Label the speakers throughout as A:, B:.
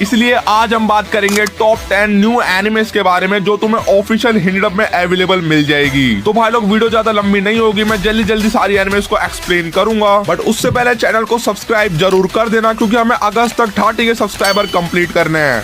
A: इसलिए आज हम बात करेंगे टॉप 10 न्यू एनिमेस के बारे में जो तुम्हें ऑफिशियल हिंडअप में अवेलेबल मिल जाएगी। तो भाई लोग वीडियो ज्यादा लंबी नहीं होगी, मैं जल्दी सारी एनिमेस को एक्सप्लेन करूंगा, बट उससे पहले चैनल को सब्सक्राइब जरूर कर देना क्योंकि हमें अगस्त तक 30 के सब्सक्राइबर कंप्लीट करने हैं।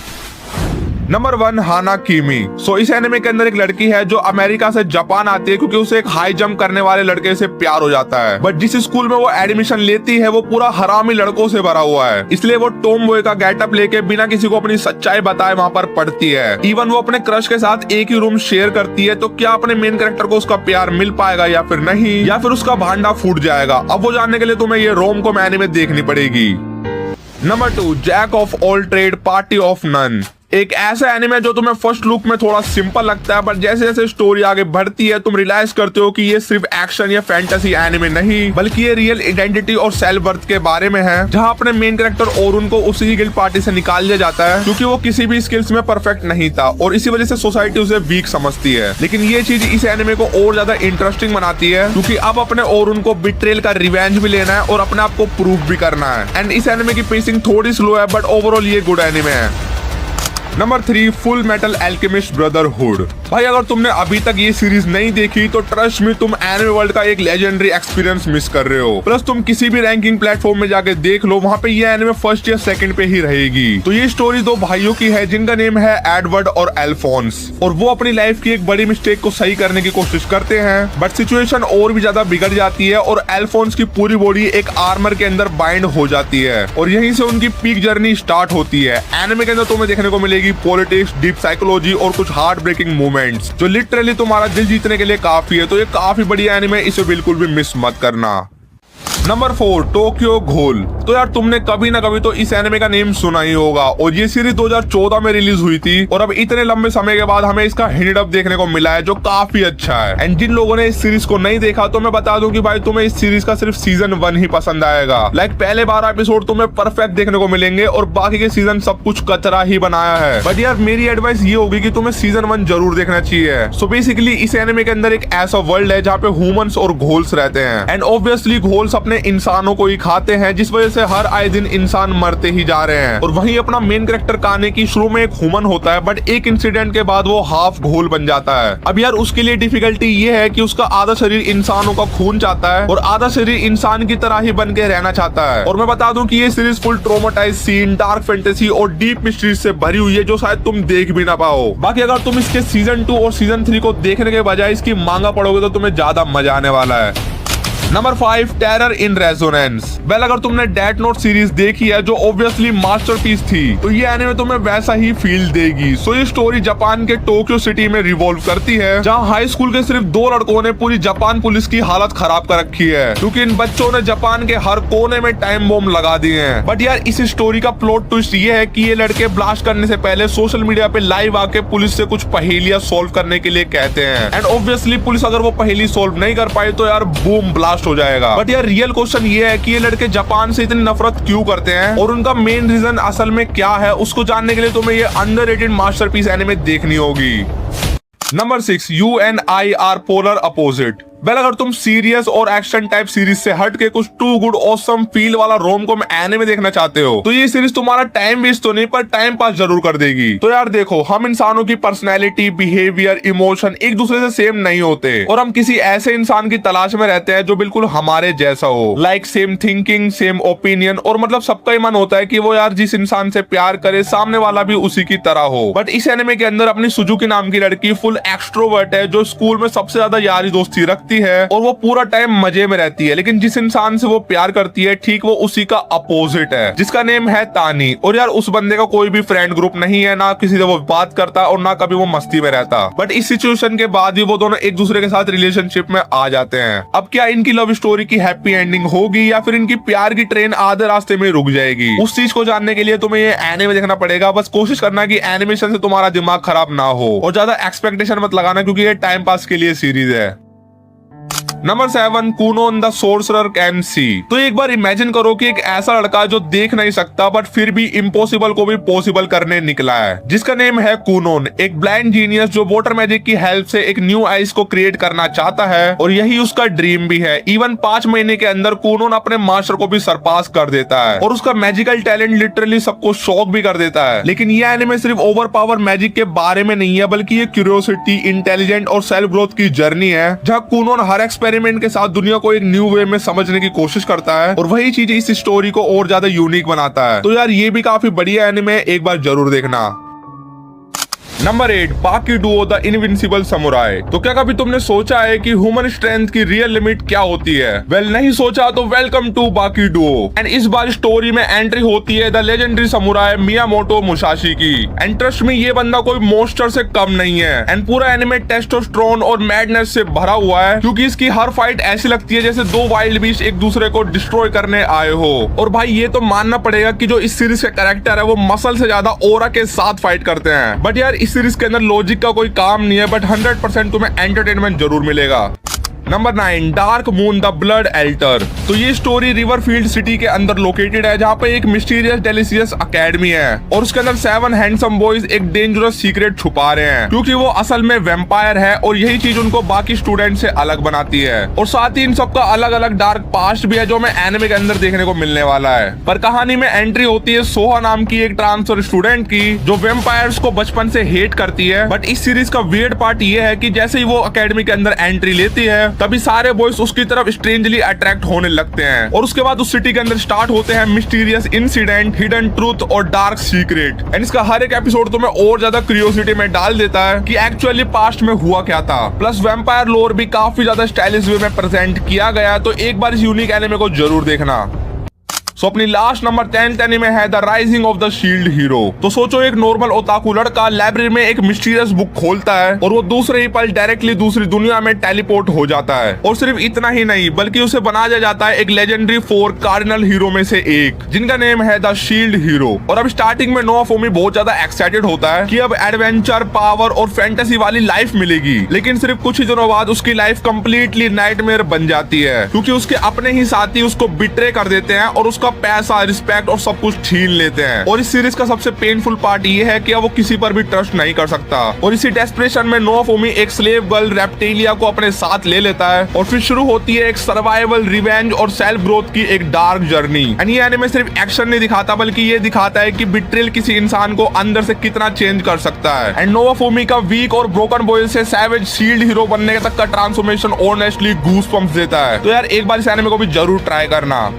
A: नंबर 1 हाना किमी। इस एनिमे के अंदर एक लड़की है जो अमेरिका से जापान आती है क्योंकि उसे एक हाई जंप करने वाले लड़के से प्यार हो जाता है। बट जिस स्कूल में वो एडमिशन लेती है वो पूरा हरामी लड़कों से भरा हुआ है, इसलिए वो टॉम बॉय का गेटअप लेके बिना किसी को अपनी सच्चाई बताए वहाँ पर पढ़ती है। इवन वो अपने क्रश के साथ एक ही रूम शेयर करती है। तो क्या अपने मेन कैरेक्टर को उसका प्यार मिल पाएगा या फिर नहीं, या फिर उसका भांडा फूट जाएगा? अब वो जानने के लिए तुम्हें ये रोम-कॉम एनिमे देखनी पड़ेगी। Number 2 jack of all trade party of none. एक ऐसा एनिमे जो तुम्हें फर्स्ट लुक में थोड़ा सिंपल लगता है, बट जैसे जैसे स्टोरी आगे बढ़ती है तुम रियलाइज करते हो कि ये सिर्फ एक्शन या फैंटेसी एनिमे नहीं बल्कि ये रियल आइडेंटिटी और सेल्फ वर्थ के बारे में है, जहां अपने मेन कैरेक्टर ओरुन को उसी गिल्ड पार्टी से निकाल दिया जाता है क्योंकि वो किसी भी स्किल्स में परफेक्ट नहीं था और इसी वजह से सोसाइटी उसे वीक समझती है। लेकिन ये चीज इस एनिमे को और ज्यादा इंटरेस्टिंग बनाती है क्योंकि अब अपने ओरुन को बिट्रेल का रिवेंज भी लेना है और अपने आप को प्रूव भी करना है। एंड इस एनिमे की पेसिंग थोड़ी स्लो है बट ओवरऑल ये गुड एनिमे है। Number 3 full metal alchemist brotherhood. भाई अगर तुमने अभी तक ये सीरीज नहीं देखी तो ट्रस्ट में तुम एनिमे वर्ल्ड का एक लेजेंडरी एक्सपीरियंस मिस कर रहे हो। प्लस तुम किसी भी रैंकिंग प्लेटफॉर्म में जाके देख लो, वहाँ पे ये एनिमे फर्स्ट या सेकंड पे ही रहेगी। तो ये स्टोरी दो भाइयों की है जिनका नेम है एडवर्ड और अल्फोंस, और वो अपनी लाइफ की एक बड़ी मिस्टेक को सही करने की कोशिश करते हैं बट सिचुएशन और भी ज्यादा बिगड़ जाती है और अल्फोंस की पूरी बॉडी एक आर्मर के अंदर बाइंड हो जाती है और यहीं से उनकी पीक जर्नी स्टार्ट होती है। एनिमे के अंदर तुम्हें देखने को मिलेगी पॉलिटिक्स, डीप साइकोलॉजी और कुछ हार्ट ब्रेकिंग मोमेंट्स जो लिटरली तुम्हारा दिल जीतने के लिए काफी है। तो ये काफी बढ़िया एनिमे, इसे बिल्कुल भी मिस मत करना। नंबर 4 टोक्यो घोल। तो यार तुमने कभी ना कभी तो इस एनिमे का नेम सुना ही होगा और ये सीरीज 2014 में रिलीज हुई थी और अब इतने लंबे समय के बाद हमें इसका हिंडअप देखने को मिला है जो काफी अच्छा है। एंड जिन लोगों ने इस सीरीज को नहीं देखा तो मैं बता दूं कि भाई तुम्हें इस सीरीज का सिर्फ सीजन 1 ही पसंद आएगा। लाइक पहले 12 एपिसोड तुम्हें परफेक्ट देखने को मिलेंगे और बाकी के सीजन सब कुछ कचरा ही बनाया है। बट यार मेरी एडवाइस ये होगी कि तुम्हें सीजन 1 जरूर देखना चाहिए। सो बेसिकली इस एनिमे के अंदर एक ऐसा वर्ल्ड है जहाँ पे ह्यूमंस और घोल्स रहते हैं एंड ऑब्वियसली घोल्स अपने इंसानों को ही खाते हैं जिस वजह से हर आए दिन इंसान मरते ही जा रहे हैं। और वहीं अपना मेन कैरेक्टर काने की शुरू में एक ह्यूमन होता है बट एक इंसिडेंट के बाद वो हाफ घोल बन जाता है। अब यार उसके लिए डिफिकल्टी ये है कि उसका आधा शरीर इंसानों का खून चाहता है और आधा शरीर इंसान की तरह ही बन के रहना चाहता है। और मैं बता दूं कि ये series full traumatize scene, dark fantasy और डीप मिस्ट्रीज से भरी हुई है जो शायद तुम देख भी ना पाओ। बाकी अगर तुम इसके सीजन 2 और सीजन 3 को देखने के बजाय इसकी मांगा पढ़ोगे तो तुम्हें ज्यादा मजा आने वाला है। Number 5 terror in resonance. Well अगर तुमने डेथ नोट सीरीज देखी है जो ऑब्वियसली मास्टरपीस थी तो ये एनिमे तुम्हें वैसा ही फील देगी। सो ये स्टोरी जापान के टोक्यो सिटी में रिवॉल्व करती है जहां हाई स्कूल के सिर्फ 2 लड़कों ने पूरी जापान पुलिस की हालत खराब कर रखी है क्योंकि इन बच्चों ने जापान के हर कोने में टाइम बॉम्ब लगा दिए हैं। बट यार इस स्टोरी का प्लॉट ट्विस्ट ये है कि ये लड़के ब्लास्ट करने से पहले सोशल मीडिया पे लाइव आके पुलिस से कुछ पहेलियां सोल्व करने के लिए कहते हैं एंड ऑब्वियसली पुलिस अगर वो पहेली सोल्व नहीं कर पाई तो यार बूम ब्लास्ट हो जाएगा। बट यार रियल क्वेश्चन ये है कि ये लड़के जापान से इतनी नफरत क्यों करते हैं और उनका मेन रीजन असल में क्या है, उसको जानने के लिए तुम्हें ये अंडररेटेड मास्टरपीस एनिमे देखनी होगी। Number 6 you and I R polar opposite. Well अगर तुम सीरियस और एक्शन टाइप सीरीज से हट के कुछ टू गुड ऑसम फील वाला रोम-कॉम एनिमे देखना चाहते हो तो ये सीरीज तुम्हारा टाइम वेस्ट तो नहीं पर टाइम पास जरूर कर देगी। तो यार देखो, हम इंसानों की पर्सनैलिटी, बिहेवियर, इमोशन एक दूसरे से सेम नहीं होते और हम किसी ऐसे इंसान की तलाश में रहते हैं जो बिल्कुल हमारे जैसा हो। Like same thinking, same opinion, और मतलब सबका ही मन होता है कि वो यार जिस इंसान से प्यार करे सामने वाला भी उसी की तरह हो। बट इस एनिमे के अंदर अपनी सुजुकी नाम की लड़की फुल एक्सट्रोवर्ट है जो स्कूल में सबसे ज्यादा यारी दोस्ती रखती है और वो पूरा टाइम मजे में रहती है। लेकिन जिस इंसान से वो प्यार करती है ठीक वो उसी का अपोजिट है जिसका नेम है तानी। और यार उस बंदे का कोई भी फ्रेंड ग्रुप नहीं है, ना किसी से वो बात करता और ना कभी वो मस्ती में रहता। बट इस सिचुएशन के बाद भी वो दोनों एक दूसरे के साथ रिलेशनशिप में आ जाते हैं। अब क्या इनकी लव स्टोरी की हैप्पी एंडिंग होगी या फिर इनकी प्यार की ट्रेन आधे रास्ते में रुक जाएगी? उस चीज को जानने के लिए तुम्हें ये एनिमे देखना पड़ेगा। बस कोशिश करना कि एनिमेशन से तुम्हारा दिमाग खराब ना हो और ज्यादा एक्सपेक्टेशन मत लगाना क्योंकि ये टाइम पास के लिए सीरीज है। Number 7, Kunon the sorcerer can see. तो एक बार इमेजिन करो कि एक ऐसा लड़का जो देख नहीं सकता बट फिर भी इम्पॉसिबल को भी पॉसिबल करने निकला है, जिसका नेम है कुनोन, एक ब्लाइंड जीनियस जो वाटर मैजिक की हेल्प से एक न्यू आइस को क्रिएट करना चाहता है और यही उसका ड्रीम भी है। इवन 5 महीने के अंदर कुनोन अपने मास्टर को भी सरपास कर देता है और उसका मैजिकल टैलेंट लिटरली सबको शॉक भी कर देता है। लेकिन ये एनिमे सिर्फ ओवर पावर मैजिक के बारे में नहीं है, बल्कि ये क्यूरियोसिटी, इंटेलिजेंट और सेल्फ ग्रोथ की जर्नी है, जहाँ कुनोन हर एक्सपेरिमेंट के साथ दुनिया को एक न्यू वे में समझने की कोशिश करता है और वही चीज इस स्टोरी को और ज्यादा यूनिक बनाता है। तो यार ये भी काफी बढ़िया एनिमे, एक बार जरूर देखना। Number 8, Bakidou the invincible samurai. तो क्या कभी तुमने सोचा है कि ह्यूमन स्ट्रेंथ की रियल लिमिट क्या होती है? वेल, नहीं सोचा तो वेलकम टू बाकीडुओ। एंड इस बार स्टोरी में एंट्री होती है the legendary samurai Miyamoto Musashi की। एंड ट्रस्ट में ये बंदा कोई मॉन्स्टर से कम नहीं है एंड पूरा एनिमे टेस्टोस्टेरोन और मैडनेस से भरा हुआ है, क्योंकि इसकी हर फाइट ऐसी लगती है जैसे 2 वाइल्ड बीस्ट एक दूसरे को डिस्ट्रॉय करने आए हो। और भाई ये तो मानना पड़ेगा कि जो इस सीरीज के कैरेक्टर है वो मसल से ज्यादा ओरा के साथ फाइट करते हैं। बट यार इस सीरीज के अंदर लॉजिक का कोई काम नहीं है, बट 100% तुम्हें एंटरटेनमेंट जरूर मिलेगा। Number 9, dark moon the blood alter. तो ये स्टोरी रिवरफील्ड सिटी के अंदर लोकेटेड है, जहाँ पे एक मिस्टीरियस डेलिशियस अकेडमी है और उसके अंदर 7 हैंडसम बॉयज एक डेंजरस सीक्रेट छुपा रहे हैं, क्योंकि वो असल में वैम्पायर है और यही चीज उनको बाकी स्टूडेंट से अलग बनाती है। और साथ ही इन सबका अलग अलग डार्क पास्ट भी है जो हमें एनिमे के अंदर देखने को मिलने वाला है। पर कहानी में एंट्री होती है सोहा नाम की एक ट्रांसफर स्टूडेंट की, जो वैम्पायर्स को बचपन से हेट करती है। बट इस सीरीज का वियर्ड पार्ट ये है कि जैसे ही वो अकेडमी के अंदर एंट्री लेती है, तभी सारे बॉयज उसकी तरफ स्ट्रेंजली अट्रैक्ट होने लगते हैं और उसके बाद उस सिटी के अंदर स्टार्ट होते हैं मिस्टीरियस इंसिडेंट, हिडन ट्रूथ और डार्क सीक्रेट। एंड इसका हर एक एपिसोड तुम्हें और ज्यादा क्यूरियोसिटी में डाल देता है कि एक्चुअली पास्ट में हुआ क्या था। प्लस वैम्पायर लोर भी काफी ज्यादा स्टाइलिश वे में प्रेजेंट किया गया है, तो एक बार इस यूनिक एनिमे को जरूर देखना। सो अपनी लास्ट नंबर 10 एनिमे है the rising of the shield hero. तो सोचो एक नॉर्मल ओताकू लड़का लाइब्रेरी में एक मिस्टीरियस बुक खोलता है और वो दूसरे ही पल डायरेक्टली दूसरी दुनिया में टेलीपोर्ट हो जाता है। और सिर्फ इतना ही नहीं, बल्कि उसे बनाया जाता है एक लेजेंडरी 4 कार्डिनल हीरो में से एक, जिनका नेम है द शील्ड हीरो। और अब स्टार्टिंग में नोआफोमी बहुत ज्यादा एक्साइटेड होता है कि अब एडवेंचर, पावर और फैंटेसी वाली लाइफ मिलेगी। लेकिन सिर्फ कुछ ही दिनों बाद उसकी लाइफ कंप्लीटली नाइटमेयर बन जाती है, क्योंकि उसके अपने ही साथी उसको बिट्रे कर देते हैं और उसका पैसा, रिस्पेक्ट और सब कुछ छीन लेते हैं। और इस सीरीज का सबसे पेनफुल पार्ट ये है कि अब वो किसी पर भी ट्रस्ट नहीं कर सकता और इसी डेस्परेशन में नोआफोमी एक स्लेव गर्ल रेप्टिलिया को अपने साथ ले लेता है और फिर शुरू होती है एक सर्वाइवल, रिवेंज और सेल्फ ग्रोथ की एक डार्क जर्नी। एंड ये एनिमे सिर्फ एक्शन नहीं दिखाता, बल्कि ये दिखाता है कि बिट्रेल किसी इंसान को अंदर से कितना चेंज कर सकता है। एंड नोआफोमी का वीक और ब्रोकन बॉय से सैवेज शील्ड हीरो बनने तक का ट्रांसफॉर्मेशन ऑनेस्टली गूज़बम्प्स देता है। तो यार एक बार इस एनिमे को भी जरूर ट्राई करना।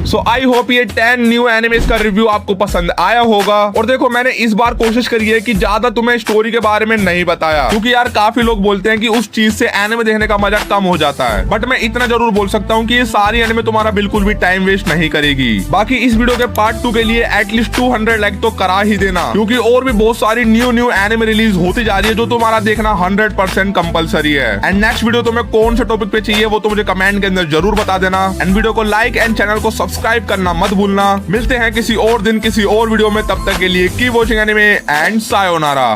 A: सो आई होप ये 10 न्यू एनिमेस का रिव्यू आपको पसंद आया होगा। और देखो मैंने इस बार कोशिश करी है कि ज्यादा तुम्हें स्टोरी के बारे में नहीं बताया, क्योंकि यार काफी लोग बोलते हैं कि उस चीज से एनिमे देखने का मजा कम हो जाता है। बट मैं इतना जरूर बोल सकता हूँ कि ये सारी एनिमे तुम्हारा बिल्कुल भी टाइम वेस्ट नहीं करेगी। बाकी इस वीडियो के पार्ट 2 के लिए एटलीस्ट 200 लाइक तो करा ही देना, क्योंकि और भी बहुत सारी न्यू एनिमे रिलीज होती जा रही है जो तुम्हारा देखना 100% कंपलसरी है। एंड नेक्स्ट वीडियो तुम्हें कौन से टॉपिक पे चाहिए वो तो मुझे कमेंट के अंदर जरूर बता देना। एंड वीडियो को लाइक एंड चैनल को सब्सक्राइब करना मत भूलना। मिलते हैं किसी और दिन किसी और वीडियो में, तब तक के लिए keep watching anime and sayonara.